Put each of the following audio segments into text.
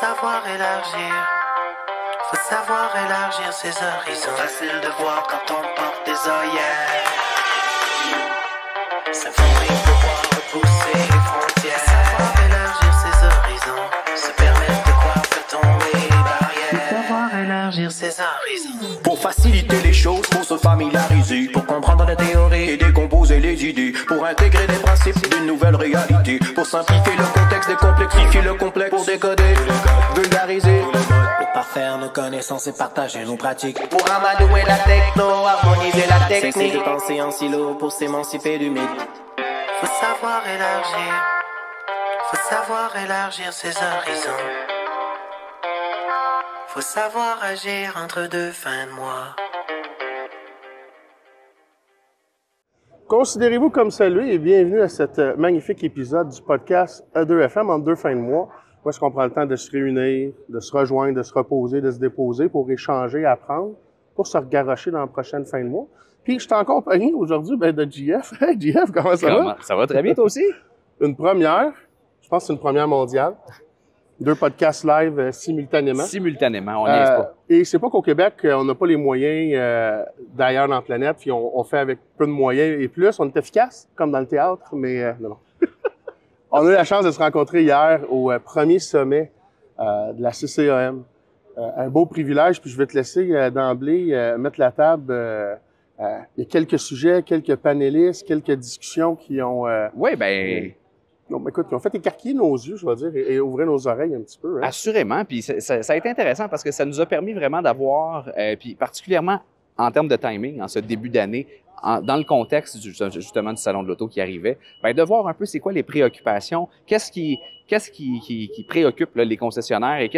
savoir élargir. Faut savoir élargir ses horizons. Facile de voir quand on porte des œillères. Ça fait pouvoir repousser les frontières. Savoir élargir ses horizons. Se permettre de croire que tomber les barrières. Savoir élargir ses horizons. Pour faciliter les choses, pour se familiariser, pour comprendre la théorie et décomposer les idées, pour intégrer les principes d'une nouvelle réalité, pour simplifier le contexte, décomplexifier le complexe, pour décoder, vulgariser, Pour parfaire nos connaissances et partager nos pratiques. pour amadouer la techno, harmoniser la Cesser technique. de penser en silo pour s'émanciper du mythe. Faut savoir élargir. Faut savoir élargir ses horizons. Faut savoir agir entre deux fins de mois. Considérez-vous comme salué et bienvenue à cet magnifique épisode du podcast E2FM en deux fins de mois, où est-ce qu'on prend le temps de se réunir, de se rejoindre, de se reposer, de se déposer pour échanger, apprendre, pour se regarrocher dans la prochaine fin de mois. Puis je suis en compagnie aujourd'hui de JF. Hey JF, comment ça va? Ça va très bien, toi aussi? Une première, je pense que c'est une première mondiale. Deux podcasts live simultanément. Simultanément, on n'y est pas. Et c'est pas qu'au Québec, on n'a pas les moyens d'ailleurs dans la planète, puis on fait avec peu de moyens et plus. On est efficace, comme dans le théâtre, mais non. On a eu la chance de se rencontrer hier au premier sommet de la CCAM. Un beau privilège, puis je vais te laisser d'emblée mettre la table. Il y a quelques sujets, quelques panélistes, quelques discussions qui ont... Oui, bien, non, écoute, qui ont fait écarquiller nos yeux, je vais dire, et ouvrir nos oreilles un petit peu. Hein? assurément. Puis ça a été intéressant parce que ça nous a permis vraiment d'avoir, puis particulièrement en termes de timing, en ce début d'année, dans le contexte justement du Salon de l'Auto qui arrivait, bien, de voir un peu c'est quoi les préoccupations, qu'est-ce qui préoccupe là, les concessionnaires et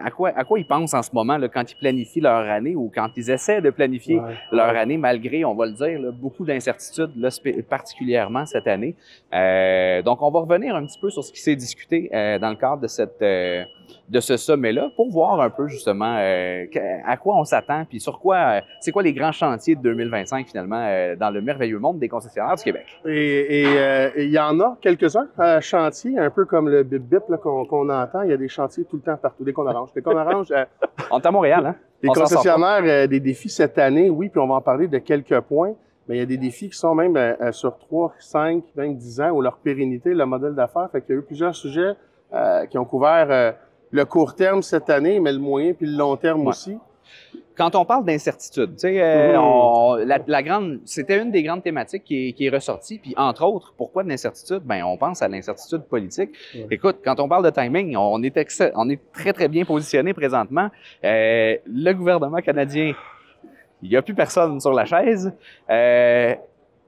à quoi ils pensent en ce moment là, quand ils planifient leur année ou quand ils essaient de planifier leur année malgré, on va le dire, là, beaucoup d'incertitudes, là, particulièrement cette année. Donc, on va revenir un petit peu sur ce qui s'est discuté dans le cadre de ce sommet-là pour voir un peu justement à quoi on s'attend puis sur quoi, c'est quoi les grands chantiers de 2025 finalement dans le merveilleux monde des concessionnaires du Québec. Et il y en a quelques-uns chantiers, un peu comme le bip-bip là, qu'on entend. Il y a des chantiers tout le temps partout. Des cônes oranges. Des cônes oranges. On est à Montréal, hein? Les On s'en sort pas. concessionnaires, des défis cette année, oui, puis on va en parler de quelques points. Mais il y a des défis qui sont même sur 3, 5, 20, 10 ans, ou leur pérennité, le modèle d'affaires. Fait qu'il y a eu plusieurs sujets qui ont couvert le court terme cette année, mais le moyen puis le long terme aussi. Quand on parle d'incertitude, tu sais, c'était une des grandes thématiques qui est ressortie. Puis entre autres, pourquoi de l'incertitude? Ben, on pense à l'incertitude politique. Écoute, quand on parle de timing, on est très très bien positionné présentement. Le gouvernement canadien, il n'y a plus personne sur la chaise.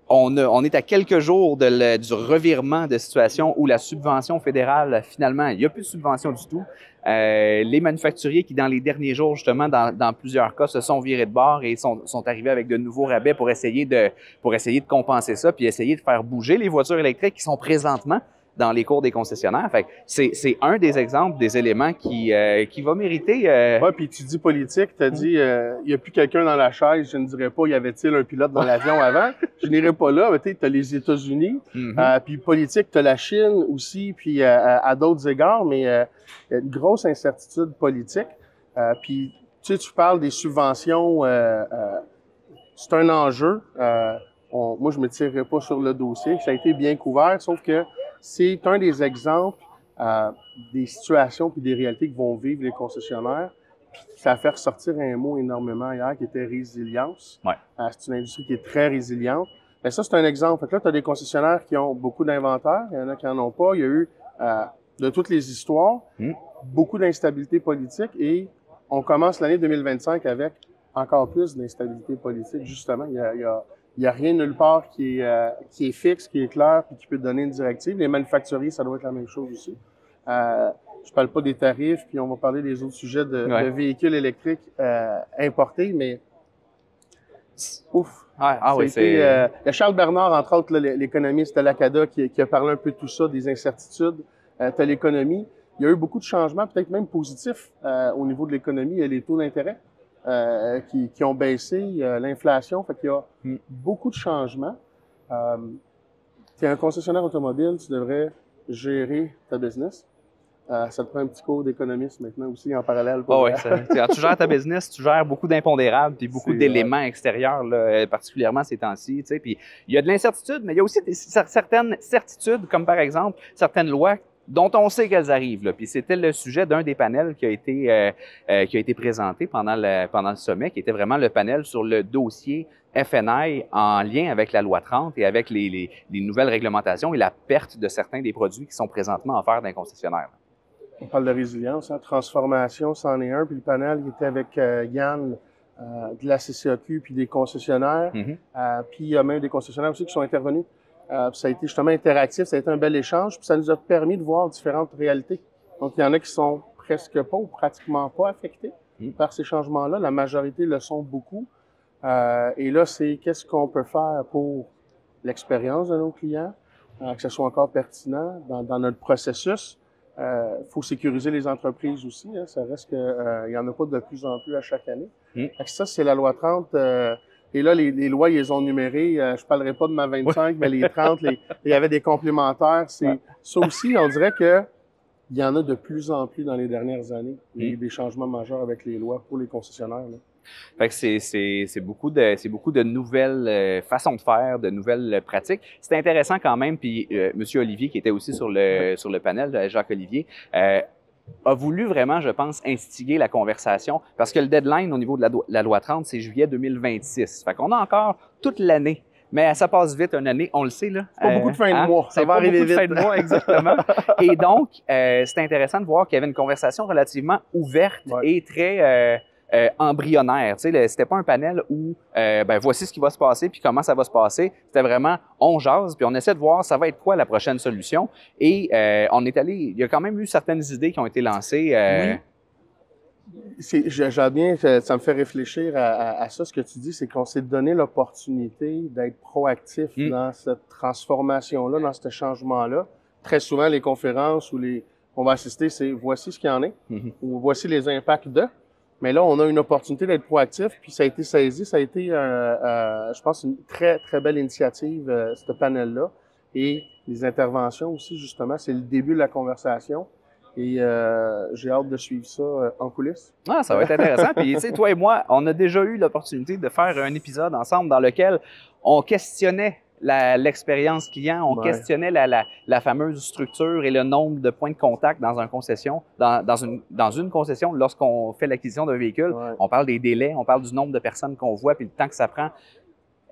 On est à quelques jours du revirement de situation où la subvention fédérale, finalement, il n'y a plus de subvention du tout. Les manufacturiers qui, dans les derniers jours, justement, dans plusieurs cas, se sont virés de bord et sont arrivés avec de nouveaux rabais pour essayer de compenser ça, puis essayer de faire bouger les voitures électriques qui sont présentement dans les cours des concessionnaires. Fait que c'est un des exemples, des éléments qui va mériter... Ouais, puis tu dis politique, tu as dit il n'y a plus quelqu'un dans la chaise, je ne dirais pas, y avait-il un pilote dans l'avion avant? Je n'irai pas là, mais tu as les États-Unis, puis politique, tu as la Chine aussi, puis à d'autres égards, mais il y a une grosse incertitude politique. Puis tu parles des subventions, c'est un enjeu. Moi, je me tirerai pas sur le dossier, ça a été bien couvert, sauf que c'est un des exemples des situations puis des réalités que vont vivre les concessionnaires. Puis ça a fait ressortir un mot énormément hier qui était résilience. Ouais. C'est une industrie qui est très résiliente. Mais ça, c'est un exemple. Fait que là, tu as des concessionnaires qui ont beaucoup d'inventaire, il y en a qui en ont pas. Il y a eu, de toutes les histoires, beaucoup d'instabilité politique et on commence l'année 2025 avec encore plus d'instabilité politique, justement. Il y a rien nulle part qui est fixe, qui est clair, puis qui peut donner une directive. Les manufacturiers, ça doit être la même chose aussi. Je parle pas des tarifs, puis on va parler des autres sujets de véhicules électriques importés, mais ouf. Oui, il y a Charles Bernard, entre autres, l'économiste de l'Acada, qui a parlé un peu de tout ça, des incertitudes. T'as l'économie. Il y a eu beaucoup de changements, peut-être même positifs au niveau de l'économie. Il y a les taux d'intérêt. Qui ont baissé, l'inflation, fait qu'il y a beaucoup de changements. Tu es un concessionnaire automobile, tu devrais gérer ta business. Ça te prend un petit cours d'économiste maintenant aussi en parallèle. Oui, tu gères ta business, tu gères beaucoup d'impondérables puis beaucoup d'éléments extérieurs, là, particulièrement ces temps-ci. Tu sais, puis il y a de l'incertitude, mais il y a aussi certaines certitudes, comme par exemple certaines lois dont on sait qu'elles arrivent. Là. Puis c'était le sujet d'un des panels qui a été présenté pendant le sommet, qui était vraiment le panel sur le dossier FNI en lien avec la loi 30 et avec les nouvelles réglementations et la perte de certains des produits qui sont présentement offerts dans les concessionnaires. On parle de résilience, hein, transformation, c'en est un. Puis le panel, il était avec Yann de la CCAQ puis des concessionnaires. Puis il y a même des concessionnaires aussi qui sont intervenus. Ça a été justement interactif, ça a été un bel échange, puis ça nous a permis de voir différentes réalités. Donc, il y en a qui sont presque pas ou pratiquement pas affectés par ces changements-là. La majorité le sont beaucoup. Et là, c'est qu'est-ce qu'on peut faire pour l'expérience de nos clients, que ce soit encore pertinent dans notre processus. Faut sécuriser les entreprises aussi. Hein, ça reste que il y en a pas de plus en plus à chaque année. Fait que ça, c'est la loi 30. Et là, les lois, ils les ont numérées. Je parlerai pas de ma 25, mais les 30, il y avait des complémentaires. Ça aussi, on dirait que il y en a de plus en plus dans les dernières années. Il y a eu des changements majeurs avec les lois pour les concessionnaires. Là. Fait que c'est beaucoup de nouvelles façons de faire, de nouvelles pratiques. C'est intéressant quand même. Puis Monsieur Olivier, qui était aussi sur le panel, Jacques Olivier, a voulu vraiment, je pense, instiguer la conversation parce que le deadline au niveau de la loi 30, c'est juillet 2026. Fait qu'on a encore toute l'année. Mais ça passe vite une année, on le sait, là. C'est pas beaucoup de fin de mois. Ça va arriver vite. Fin de mois, exactement. Et donc, c'est intéressant de voir qu'il y avait une conversation relativement ouverte et très embryonnaire. Tu sais, c'était pas un panel où voici ce qui va se passer puis comment ça va se passer. C'était vraiment on jase puis on essaie de voir ça va être quoi la prochaine solution. Et on est allé. Il y a quand même eu certaines idées qui ont été lancées. Oui. J'aime bien, ça me fait réfléchir à ça. Ce que tu dis, c'est qu'on s'est donné l'opportunité d'être proactif dans cette transformation-là, dans ce changement-là. Très souvent, les conférences où on va assister, c'est voici ce qu'il y en est, ou voici les impacts de. Mais là, on a une opportunité d'être proactif, puis ça a été saisi. Ça a été, je pense, une très, très belle initiative, ce panel-là. Et les interventions aussi, justement, c'est le début de la conversation. Et j'ai hâte de suivre ça en coulisses. Ah, ça va être intéressant. Puis, tu sais, toi et moi, on a déjà eu l'opportunité de faire un épisode ensemble dans lequel on questionnait l'expérience client, on questionnait la fameuse structure et le nombre de points de contact dans une concession lorsqu'on fait l'acquisition d'un véhicule. On parle des délais, on parle du nombre de personnes qu'on voit puis le temps que ça prend.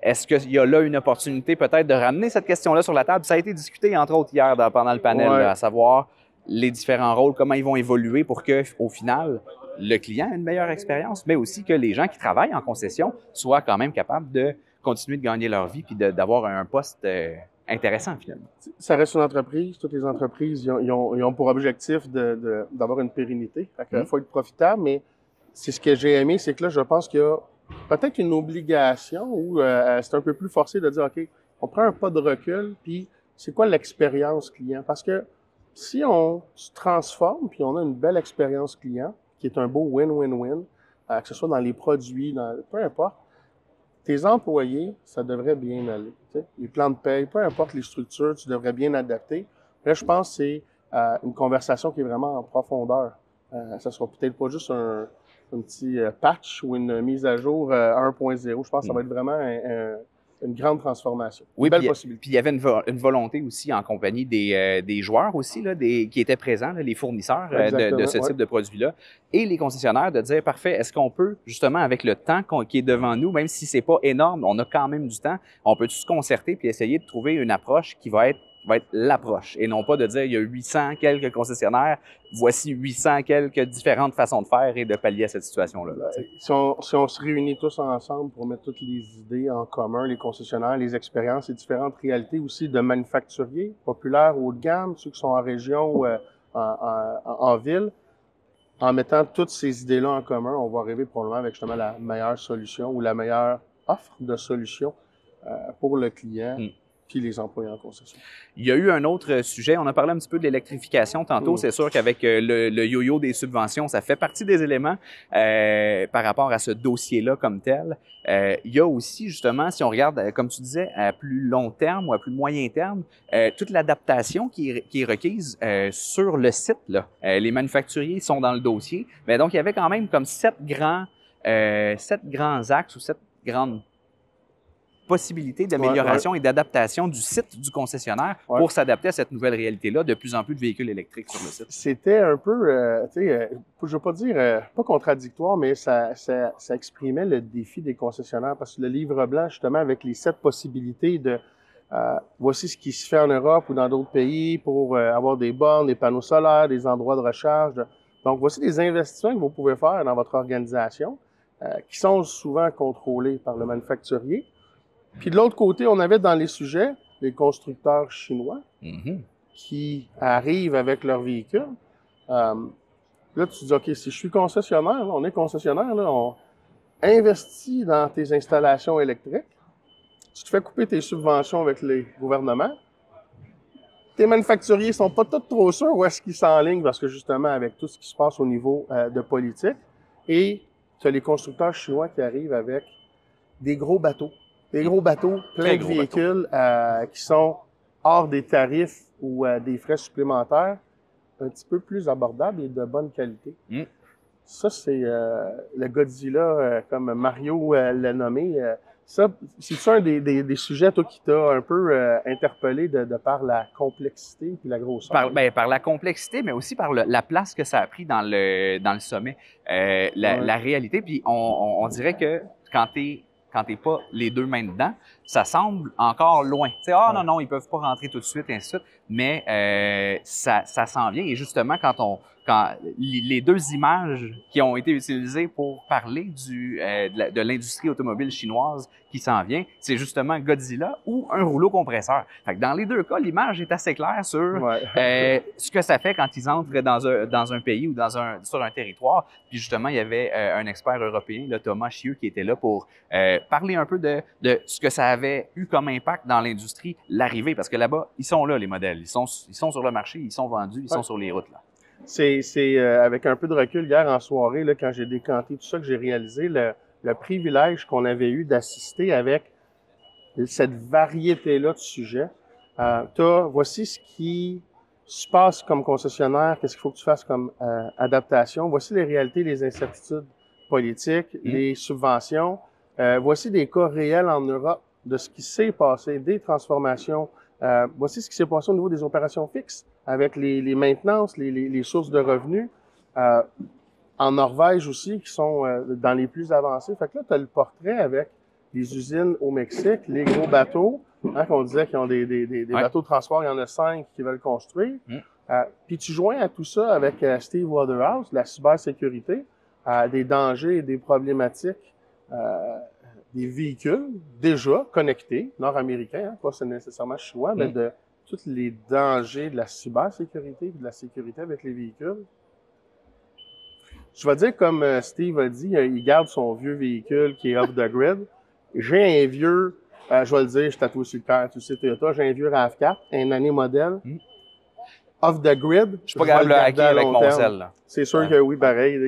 Est-ce qu'il y a là une opportunité peut-être de ramener cette question-là sur la table? Ça a été discuté, entre autres, hier pendant le panel, là, à savoir les différents rôles, comment ils vont évoluer pour que, au final, le client ait une meilleure expérience, mais aussi que les gens qui travaillent en concession soient quand même capables de continuer de gagner leur vie puis d'avoir un poste intéressant, finalement. Ça reste une entreprise. Toutes les entreprises, ils ont pour objectif d'avoir une pérennité. Fait que faut être profitable, mais c'est ce que j'ai aimé, c'est que là, je pense qu'il y a peut-être une obligation ou c'est un peu plus forcé de dire, OK, on prend un pas de recul, puis c'est quoi l'expérience client? Parce que si on se transforme, puis on a une belle expérience client, qui est un beau win-win-win, que ce soit dans les produits, peu importe, tes employés, ça devrait bien aller. T'sais. Les plans de paye, peu importe les structures, tu devrais bien adapter. Là, je pense que c'est une conversation qui est vraiment en profondeur. Ça sera peut-être pas juste un petit patch ou une mise à jour 1.0. Je pense que ça va être vraiment une grande transformation. Oui, une belle possibilité. Puis il y avait une volonté aussi en compagnie des joueurs aussi, là, qui étaient présents, là, les fournisseurs de ce type de produits-là, et les concessionnaires de dire, parfait, est-ce qu'on peut, justement, avec le temps qui est devant nous, même si c'est pas énorme, on a quand même du temps, on peut se concerter puis essayer de trouver une approche qui va être l'approche et non pas de dire il y a 800 quelques concessionnaires, voici 800 quelques différentes façons de faire et de pallier à cette situation-là. Si on se réunit tous ensemble pour mettre toutes les idées en commun, les concessionnaires, les expériences, les différentes réalités aussi de manufacturiers populaires haut de gamme, ceux qui sont en région ou en ville, en mettant toutes ces idées-là en commun, on va arriver probablement avec justement la meilleure solution ou la meilleure offre de solution pour le client. puis les employés en concession. Il y a eu un autre sujet, on a parlé un petit peu de l'électrification tantôt. C'est sûr qu'avec le yo-yo des subventions, ça fait partie des éléments par rapport à ce dossier-là comme tel. Il y a aussi, justement, si on regarde, comme tu disais, à plus long terme ou à plus moyen terme, toute l'adaptation qui est requise sur le site, là. Les manufacturiers sont dans le dossier. Mais donc, il y avait quand même comme 7 grands axes ou 7 grandes possibilités d'amélioration et d'adaptation du site du concessionnaire pour s'adapter à cette nouvelle réalité-là, de plus en plus de véhicules électriques sur le site. C'était un peu, tu sais, je veux pas dire, pas contradictoire, mais ça exprimait le défi des concessionnaires parce que le livre blanc, justement, avec les 7 possibilités de voici ce qui se fait en Europe ou dans d'autres pays pour avoir des bornes, des panneaux solaires, des endroits de recharge. Donc, voici des investissements que vous pouvez faire dans votre organisation qui sont souvent contrôlés par le manufacturier. Puis de l'autre côté, on avait dans les sujets les constructeurs chinois qui arrivent avec leurs véhicules. Là, tu te dis, OK, si je suis concessionnaire, là, on est concessionnaire, là, on investit dans tes installations électriques, tu te fais couper tes subventions avec les gouvernements, tes manufacturiers sont pas tous trop sûrs où est-ce qu'ils s'enlignent parce que justement, avec tout ce qui se passe au niveau de politique, et tu as les constructeurs chinois qui arrivent avec des gros bateaux. Des gros bateaux, plein de véhicules qui sont hors des tarifs ou des frais supplémentaires, un petit peu plus abordables et de bonne qualité. Ça, c'est le Godzilla, comme Mario l'a nommé. Ça, c'est un des sujets, toi, qui t'a un peu interpellé de par la complexité et la grosseur? Par la complexité, mais aussi par la place que ça a pris dans le sommet. La réalité, puis on dirait que quand t'es pas les deux mains dedans, ça semble encore loin. Tu sais, non, ils peuvent pas rentrer tout de suite, et ainsi de suite. Mais ça s'en vient. Et justement, quand les 2 images qui ont été utilisées pour parler de l'industrie automobile chinoise qui s'en vient, c'est justement Godzilla ou un rouleau compresseur. Fait que dans les 2 cas, l'image est assez claire sur ce que ça fait quand ils entrent dans un pays ou sur un territoire. Puis justement, il y avait un expert européen, là, Thomas Chieux, qui était là pour parler un peu de ce que ça avait eu comme impact dans l'industrie, l'arrivée. Parce que là-bas, ils sont là, les modèles. Ils sont sur le marché, ils sont vendus, ils sont sur les routes, là. C'est avec un peu de recul, hier en soirée, là, quand j'ai décanté tout ça, que j'ai réalisé le privilège qu'on avait eu d'assister avec cette variété-là de sujets. Voici ce qui se passe comme concessionnaire, qu'est-ce qu'il faut que tu fasses comme adaptation. Voici les réalités, les incertitudes politiques, les subventions. Voici des cas réels en Europe de ce qui s'est passé, des transformations. Voici ce qui s'est passé au niveau des opérations fixes, avec les maintenances, les sources de revenus. En Norvège aussi, qui sont dans les plus avancés. Fait que là, tu as le portrait avec les usines au Mexique, les gros bateaux, qu'on disait qu'ils ont des bateaux de transport, il y en a 5 qui veulent construire. Puis tu joins à tout ça avec Steve Waterhouse, la cybersécurité, des dangers et des problématiques des véhicules déjà connectés, nord-américains, pas nécessairement chinois, mais de tous les dangers de la cybersécurité et de la sécurité avec les véhicules. Je vais dire comme Steve a dit, il garde son vieux véhicule qui est off the grid. J'ai un vieux, je vais le dire, je tatoue sur le cœur, tu sais Toyota, j'ai un vieux RAV4, un année modèle. Off the grid. Je suis pas capable de le hacker avec mon sel, là. C'est sûr que oui, pareil.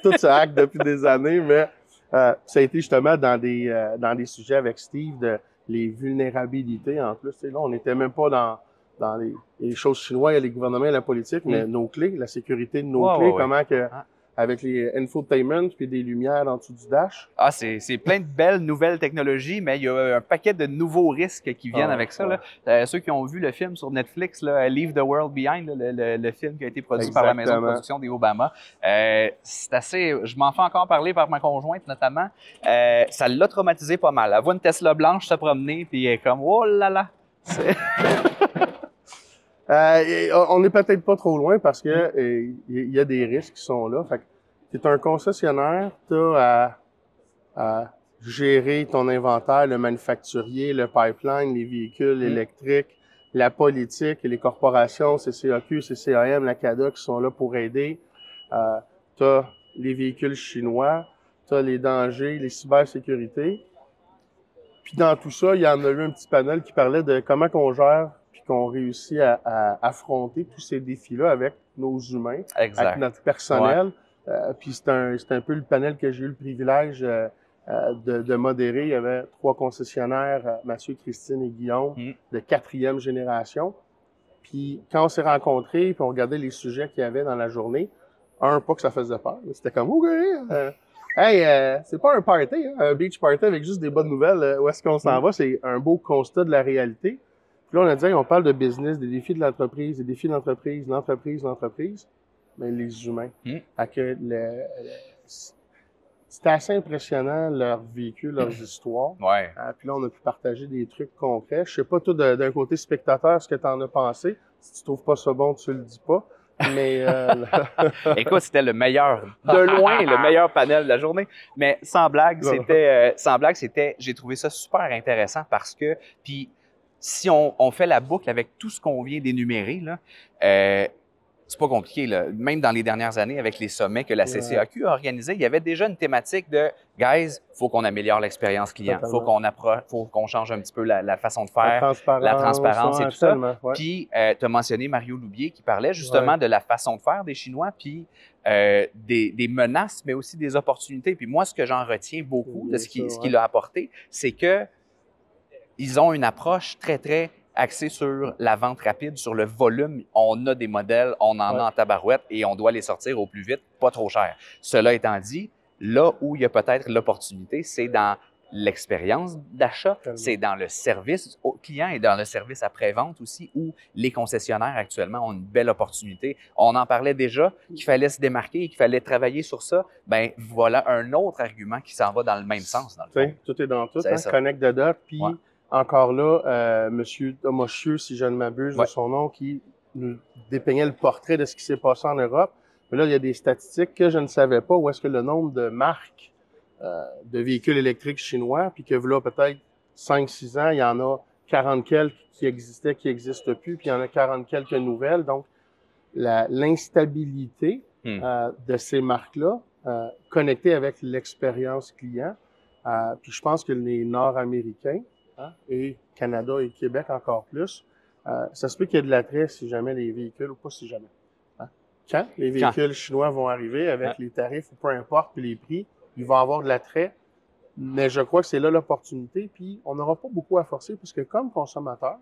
Tout se hack depuis des années, mais ça a été justement dans des sujets avec Steve les vulnérabilités en plus. Là, on n'était même pas dans les choses chinoises, les gouvernements et la politique, mais nos clés, la sécurité de nos clés, comment que avec les infotainment puis des lumières en dessous du dash. C'est plein de belles nouvelles technologies, mais il y a un paquet de nouveaux risques qui viennent avec ça. Là. Ceux qui ont vu le film sur Netflix, là, Leave the World Behind, là, le film qui a été produit par la maison de production des Obama, c'est assez... Je m'en fais encore parler par ma conjointe, notamment. Ça l'a traumatisé pas mal. Elle voit une Tesla blanche se promener, puis elle est comme « Oh là là! » on n'est peut-être pas trop loin parce que il y a des risques qui sont là. Fait que t'es un concessionnaire, t'as à gérer ton inventaire, le manufacturier, le pipeline, les véhicules électriques, la politique et les corporations, CCAQ, CCAM, la CADA qui sont là pour aider. T'as les véhicules chinois, t'as les dangers, les cybersécurités. Puis dans tout ça, il y en a eu un petit panel qui parlait de comment qu'on gère puis qu'on réussit à affronter tous ces défis-là avec nos humains, avec notre personnel. Puis c'est un peu le panel que j'ai eu le privilège de modérer. Il y avait 3 concessionnaires, Mathieu, Christine et Guillaume, de 4e génération. Puis quand on s'est rencontrés, puis on regardait les sujets qu'il y avait dans la journée, pas que ça faisait peur. C'était comme, OK, c'est pas un party, hein, un beach party avec juste des bonnes nouvelles. Où est-ce qu'on s'en va? C'est un beau constat de la réalité. Puis là, on a dit, on parle de business, des défis de l'entreprise, des défis de l'entreprise, l'entreprise, mais les humains. C'était assez impressionnant, leurs vécus, leurs histoires. Puis là, on a pu partager des trucs concrets. Je sais pas, toi, d'un côté spectateur, ce que tu en as pensé. Si tu trouves pas ça bon, tu le dis pas. Mais écoute, c'était le meilleur, de loin, le meilleur panel de la journée. Mais sans blague, c'était, j'ai trouvé ça super intéressant parce que, puis si on fait la boucle avec tout ce qu'on vient d'énumérer, là, c'est pas compliqué, là. Même dans les dernières années, avec les sommets que la CCAQ a organisés, il y avait déjà une thématique de « Guys, faut qu'on améliore l'expérience client, faut qu'on change un petit peu la façon de faire, la transparence et tout ça. » Puis, tu as mentionné Mario Loubier qui parlait justement de la façon de faire des Chinois, puis des menaces, mais aussi des opportunités. Puis moi, ce que j'en retiens beaucoup de ce qu'il a apporté, c'est que ils ont une approche très, très axé sur la vente rapide, sur le volume. On a des modèles, on en a en tabarouette et on doit les sortir au plus vite, pas trop cher. Cela étant dit, là où il y a peut-être l'opportunité, c'est dans l'expérience d'achat, c'est dans le service au client et dans le service après-vente aussi, où les concessionnaires actuellement ont une belle opportunité. On en parlait déjà, qu'il fallait se démarquer et qu'il fallait travailler sur ça. Ben voilà un autre argument qui s'en va dans le même sens. Dans le fond. Tout est dans tout, hein? Connect the dots, puis encore là, Monsieur Thomas-Chieux, si je ne m'abuse de son nom, qui nous dépeignait le portrait de ce qui s'est passé en Europe. Mais là, il y a des statistiques que je ne savais pas, où est-ce que le nombre de marques de véhicules électriques chinois, puis que là, peut-être 5-6 ans, il y en a 40 quelques qui existaient, qui n'existent plus, puis il y en a 40 quelques nouvelles. Donc, l'instabilité de ces marques-là, connectée avec l'expérience client, puis je pense que les Nord-Américains, et Canada et Québec encore plus, ça se peut qu'il y ait de l'attrait si jamais les véhicules, ou pas si jamais. Quand les véhicules chinois vont arriver avec les tarifs ou peu importe, puis les prix, il va y avoir de l'attrait. Mais je crois que c'est là l'opportunité, puis on n'aura pas beaucoup à forcer, parce que comme consommateur,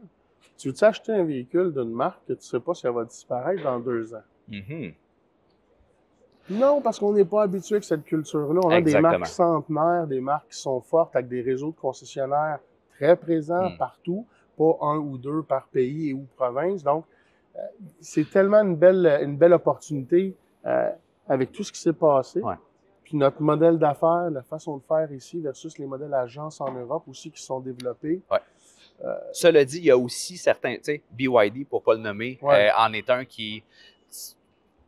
tu veux acheter un véhicule d'une marque que tu sais pas si elle va disparaître dans 2 ans. Non, parce qu'on n'est pas habitué avec cette culture-là. On a des marques centenaires, des marques qui sont fortes, avec des réseaux de concessionnaires très présents partout, pas 1 ou 2 par pays et ou province. Donc, c'est tellement une belle opportunité avec tout ce qui s'est passé. Puis notre modèle d'affaires, la façon de faire ici versus les modèles agences en Europe aussi qui sont développés. Cela dit, il y a aussi certains, tu sais, BYD, pour pas le nommer, en est un qui...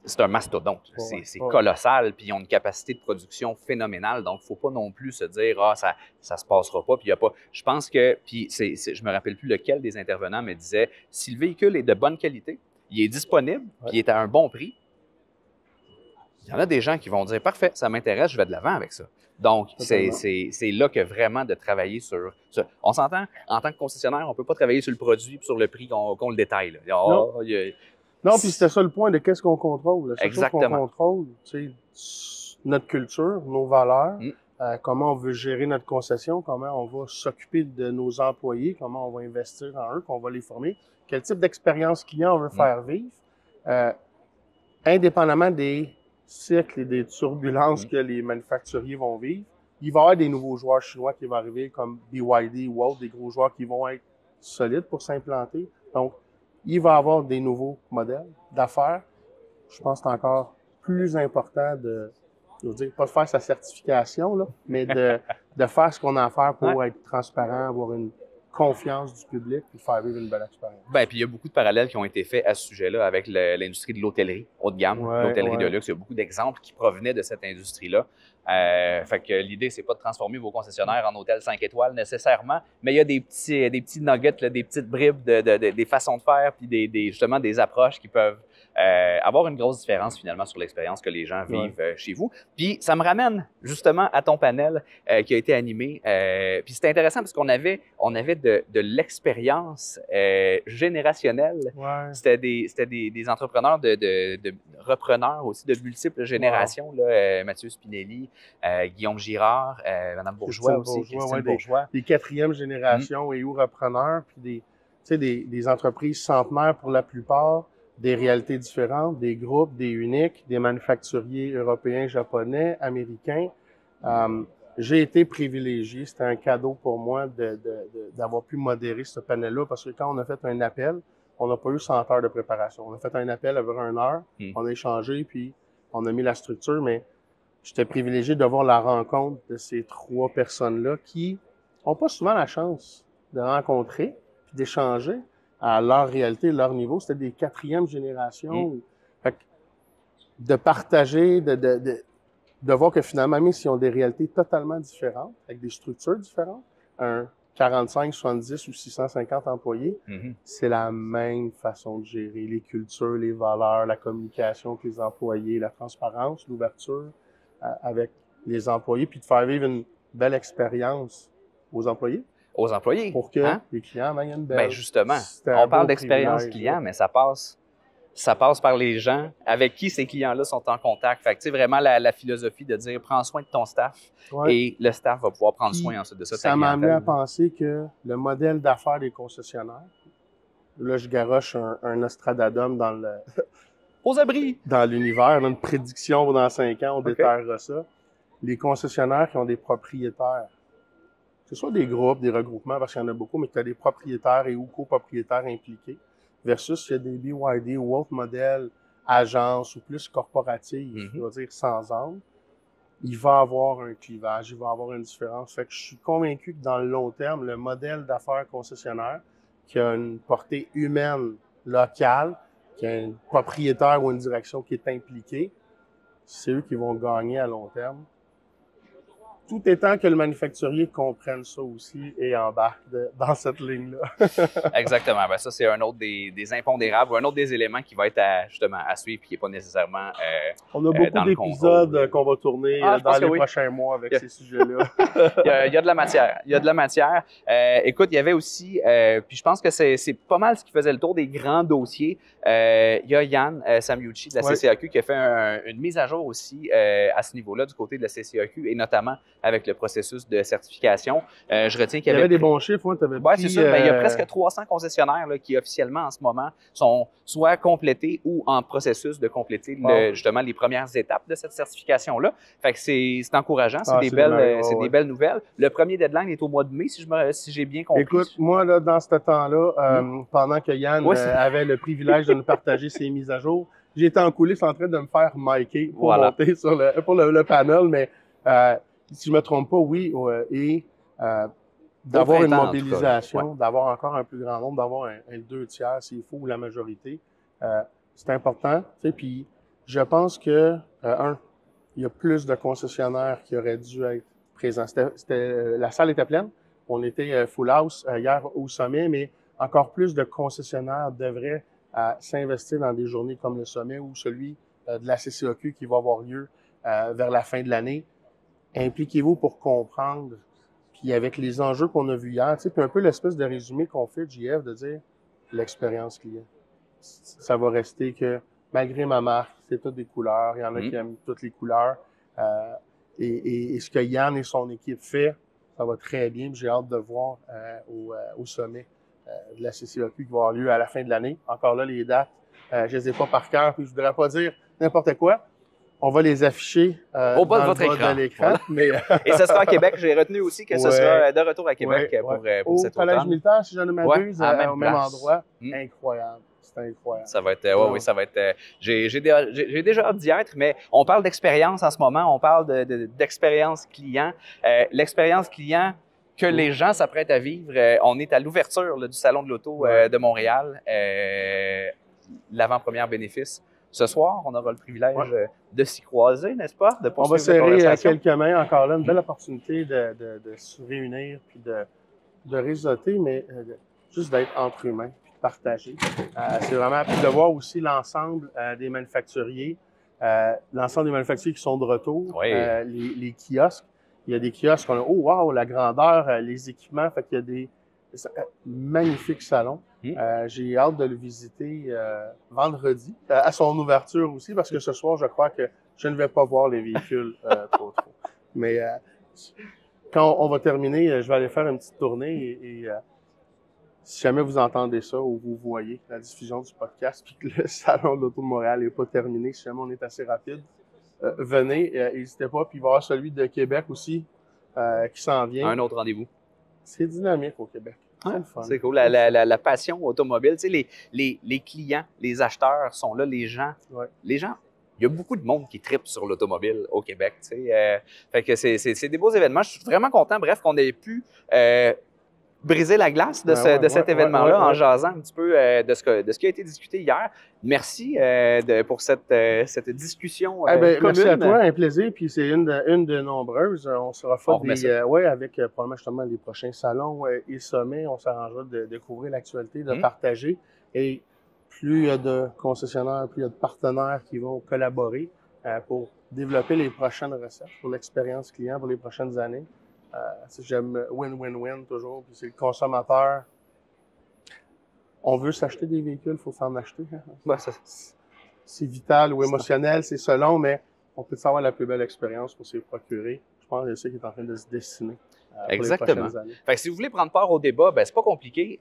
C'est un mastodonte. C'est colossal, puis ils ont une capacité de production phénoménale. Donc, il ne faut pas non plus se dire « Ah, ça se passera pas », puis il y a pas... Je pense que, puis je me rappelle plus lequel des intervenants me disait « Si le véhicule est de bonne qualité, il est disponible, puis il est à un bon prix, il y en a des gens qui vont dire « Parfait, ça m'intéresse, je vais de l'avant avec ça ». Donc, c'est là que vraiment de travailler sur ça. On s'entend, en tant que concessionnaire, on ne peut pas travailler sur le produit et sur le prix qu'on le détaille. Non, puis c'était ça le point de qu'est-ce qu'on contrôle. La chose qu'on contrôle, c'est notre culture, nos valeurs, comment on veut gérer notre concession, comment on va s'occuper de nos employés, comment on va investir en eux, qu'on va les former, quel type d'expérience client on veut faire vivre, indépendamment des cycles et des turbulences que les manufacturiers vont vivre. Il va y avoir des nouveaux joueurs chinois qui vont arriver, comme BYD ou autres, des gros joueurs qui vont être solides pour s'implanter. Donc, il va y avoir des nouveaux modèles d'affaires. Je pense que c'est encore plus important de dire, pas de faire sa certification, là, mais de faire ce qu'on a à faire pour être transparent, avoir une confiance du public et faire vivre une belle expérience. Bien, puis il y a beaucoup de parallèles qui ont été faits à ce sujet-là avec l'industrie de l'hôtellerie haut de gamme, l'hôtellerie de luxe. Il y a beaucoup d'exemples qui provenaient de cette industrie-là. Fait que l'idée, c'est pas de transformer vos concessionnaires en hôtels 5 étoiles nécessairement, mais il y a des petits nuggets, là, des petites bribes des façons de faire, puis justement des approches qui peuvent avoir une grosse différence finalement sur l'expérience que les gens vivent chez vous. Puis ça me ramène justement à ton panel qui a été animé. Puis c'était intéressant parce qu'on avait de l'expérience générationnelle. Ouais. C'était des entrepreneurs, de repreneurs aussi de multiples générations. Là, Mathieu Spinelli, Guillaume Girard, Madame Bourgeois aussi, Christine Bourgeois. Des quatrième génération et ou repreneurs, puis des entreprises centenaires pour la plupart, des réalités différentes, des groupes, des uniques, des manufacturiers européens, japonais, américains. J'ai été privilégié, c'était un cadeau pour moi d'avoir pu modérer ce panel-là, parce que quand on a fait un appel, on n'a pas eu 100 heures de préparation. On a fait un appel avec 1 heure, on a échangé, puis on a mis la structure, mais j'étais privilégié de voir la rencontre de ces 3 personnes-là qui n'ont pas souvent la chance de rencontrer puis d'échanger à leur réalité, leur niveau. C'était des quatrième génération. Fait que de partager, de voir que finalement, même s'ils ont des réalités totalement différentes, avec des structures différentes, un 45, 70 ou 650 employés, c'est la même façon de gérer les cultures, les valeurs, la communication avec les employés, la transparence, l'ouverture avec les employés, puis de faire vivre une belle expérience aux employés. Aux employés. Pour que les clients aient une belle... Ben justement, on parle d'expérience client, mais ça passe par les gens avec qui ces clients-là sont en contact. Fait que, tu sais, vraiment la philosophie de dire prends soin de ton staff et le staff va pouvoir prendre soin ensuite de ça. Ça m'a amené à penser que le modèle d'affaires des concessionnaires, là je garoche un Nostradadum dans le... Aux abris! Dans l'univers, une prédiction dans 5 ans, on déterrera ça. Les concessionnaires qui ont des propriétaires, que ce soit des groupes, des regroupements, parce qu'il y en a beaucoup, mais que tu as des propriétaires et ou copropriétaires impliqués, versus il y a des BYD ou autres modèles, agences ou plus corporatifs, je veux dire sans âme, il va avoir un clivage, il va avoir une différence. Fait que je suis convaincu que dans le long terme, le modèle d'affaires concessionnaire, qui a une portée humaine, locale, qui a un propriétaire ou une direction qui est impliquée, c'est eux qui vont gagner à long terme. Tout étant que le manufacturier comprenne ça aussi et embarque dans cette ligne-là. Exactement. Ben ça, c'est un autre des impondérables ou un autre des éléments qui va être justement à suivre et qui n'est pas nécessairement on a beaucoup d'épisodes qu'on va tourner dans les prochains mois avec ces sujets-là. Il y a de la matière. Il y a de la matière. Écoute, il y avait aussi, puis je pense que c'est pas mal ce qui faisait le tour des grands dossiers. Il y a Yann Samiucci de la CCAQ qui a fait une mise à jour aussi à ce niveau-là du côté de la CCAQ et notamment avec le processus de certification. Je retiens qu'il y avait des bons chiffres. Oui, c'est ça. Ben, il y a presque 300 concessionnaires là, qui officiellement en ce moment sont soit complétés ou en processus de compléter justement les premières étapes de cette certification-là. Fait que c'est encourageant, c'est des belles nouvelles. Le premier deadline est au mois de mai, si j'ai bien compris. Écoute, moi, là, dans ce temps-là, pendant que Yann avait le privilège de nous partager ses mises à jour, j'étais en coulisses en train de me faire micer pour monter pour le panel, mais si je me trompe pas, d'avoir une mobilisation, d'avoir encore un plus grand nombre, d'avoir un 2/3 s'il faut, ou la majorité, c'est important. Puis je pense que, il y a plus de concessionnaires qui auraient dû être présents. La salle était pleine, on était full house hier au sommet, mais encore plus de concessionnaires devraient s'investir dans des journées comme le sommet ou celui de la CCAQ qui va avoir lieu vers la fin de l'année. Impliquez-vous pour comprendre, puis avec les enjeux qu'on a vus hier, puis un peu l'espèce de résumé qu'on fait, JF, de dire l'expérience client. Ça va rester que, malgré ma marque, c'est toutes des couleurs, il y en a qui aiment toutes les couleurs, et ce que Yann et son équipe fait, ça va très bien, j'ai hâte de voir au sommet de la CCAQ qui va avoir lieu à la fin de l'année. Encore là, les dates, je les ai pas par cœur, puis je voudrais pas dire n'importe quoi. On va les afficher au bas de votre écran. Mais et ce sera à Québec. J'ai retenu aussi que ce sera de retour à Québec pour cet automne. Au Palais militaire, si je ne m'abuse, au même endroit. Incroyable. C'est incroyable. Ça va être, ça va être. J'ai déjà hâte d'y être, mais on parle d'expérience en ce moment. On parle d'expérience client. L'expérience client que les gens s'apprêtent à vivre. On est à l'ouverture du Salon de l'Auto de Montréal. L'avant-première bénéfice. Ce soir, on aura le privilège de s'y croiser, n'est-ce pas? On va serrer quelques mains, encore là, une belle opportunité de se réunir, puis de réseauter, mais juste d'être entre humains, puis partagé. C'est vraiment puis de voir aussi l'ensemble des manufacturiers, qui sont de retour, Oui. les kiosques. Il y a des kiosques, on a, oh wow, la grandeur, les équipements, fait qu'il y a des magnifiques salons. J'ai hâte de le visiter vendredi, à son ouverture aussi, parce que ce soir, je crois que je ne vais pas voir les véhicules trop. Mais quand on va terminer, je vais aller faire une petite tournée et si jamais vous entendez ça ou vous voyez la diffusion du podcast puis que le Salon de l'Auto de Montréal n'est pas terminé, si jamais on est assez rapide, venez, n'hésitez pas. Puis il va y avoir celui de Québec aussi qui s'en vient. Un autre rendez-vous. C'est dynamique au Québec. C'est le fun. C'est cool. La passion automobile, tu sais, les clients, les acheteurs sont là, les gens. Ouais. Les gens, il y a beaucoup de monde qui trippe sur l'automobile au Québec, tu sais. Fait que c'est des beaux événements. Je suis vraiment content, bref, qu'on ait pu briser la glace de cet événement-là en jasant un petit peu de ce qui a été discuté hier. Merci pour cette discussion commune. Merci à toi, un plaisir. Puis c'est une de nombreuses. On sera fait avec probablement justement les prochains salons et sommets. On s'arrangera de couvrir l'actualité, de partager. Et plus il y a de concessionnaires, plus il y a de partenaires qui vont collaborer pour développer les prochaines recettes pour l'expérience client pour les prochaines années. J'aime win-win-win toujours. Puis c'est le consommateur. On veut s'acheter des véhicules, il faut s'en acheter. Hein? C'est vital ou émotionnel, c'est selon, mais on peut avoir la plus belle expérience pour s'y procurer. Je pense que c'est ça qui est en train de se dessiner. Exactement. Fait que si vous voulez prendre part au débat, c'est pas compliqué.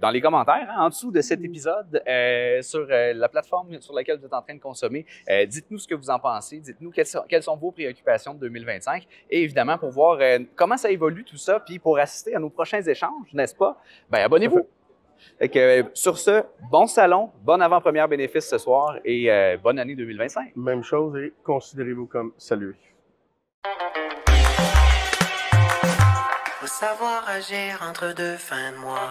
Dans les commentaires, en dessous de cet épisode, sur la plateforme sur laquelle vous êtes en train de consommer, dites-nous ce que vous en pensez. Dites-nous quelles sont vos préoccupations de 2025. Et évidemment, pour voir comment ça évolue tout ça, puis pour assister à nos prochains échanges, n'est-ce pas? Abonnez-vous. Fait que, sur ce, bon salon, bonne avant-première bénéfice ce soir et bonne année 2025. Même chose et considérez-vous comme salué. Faut savoir agir entre deux fins de mois.